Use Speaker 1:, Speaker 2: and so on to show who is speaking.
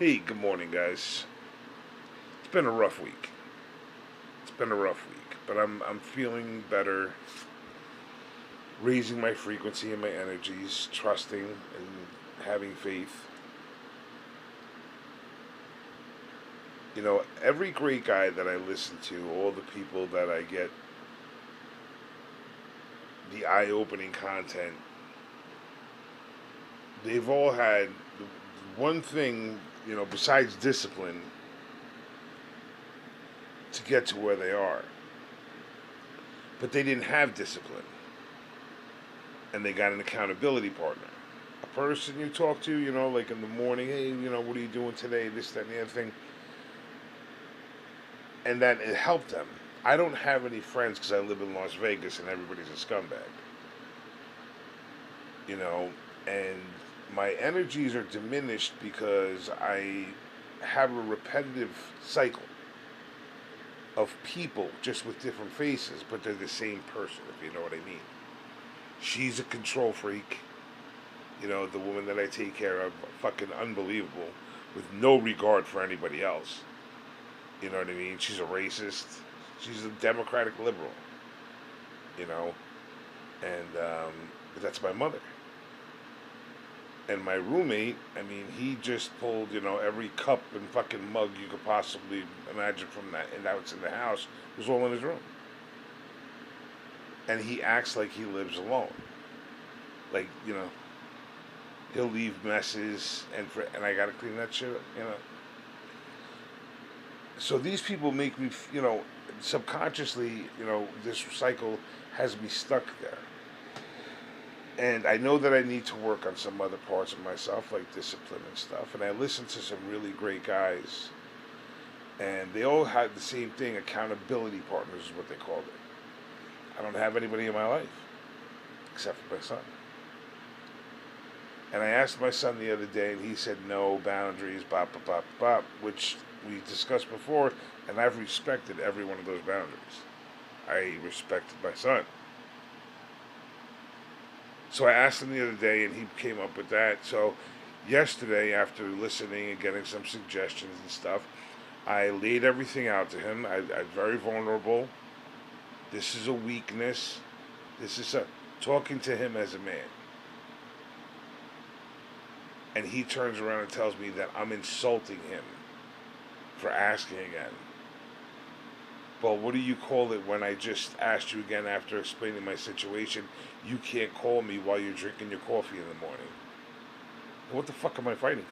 Speaker 1: Hey, good morning, guys. It's been a rough week. But I'm feeling better, raising my frequency and my energies, trusting and having faith. Every great guy that I listen to, all the people that I get the eye-opening content, they've all had one thing, besides discipline to get to where they are. But they didn't have discipline. And they got an accountability partner. A person you talk to, like in the morning, hey, what are you doing today? This, that, and the other thing. And that it helped them. I don't have any friends because I live in Las Vegas and everybody's a scumbag. You know, and my energies are diminished because I have a repetitive cycle of people just with different faces, but they're the same person, if you know what I mean. She's a control freak. The woman that I take care of, fucking unbelievable, with no regard for anybody else. You know what I mean? She's a racist. She's a Democratic liberal. You know, and but that's my mother. And my roommate, I mean, he just pulled, every cup and fucking mug you could possibly imagine from that, and that's in the house, was all in his room. And he acts like he lives alone. Like, he'll leave messes, and I gotta clean that shit up. So these people make me, subconsciously, this cycle has me stuck there. And I know that I need to work on some other parts of myself, like discipline and stuff. And I listen to some really great guys, and they all had the same thing: accountability partners is what they called it. I don't have anybody in my life except for my son. And I asked my son the other day, and he said no boundaries, bop, bop, bop, bop, which we discussed before, and I've respected every one of those boundaries. I respected my son. So I asked him the other day, and he came up with that. So yesterday, after listening and getting some suggestions and stuff, I laid everything out to him. I'm very vulnerable. This is a weakness. This is talking to him as a man. And he turns around and tells me that I'm insulting him for asking again. Well, what do you call it when I just asked you again after explaining my situation? You can't call me while you're drinking your coffee in the morning. What the fuck am I fighting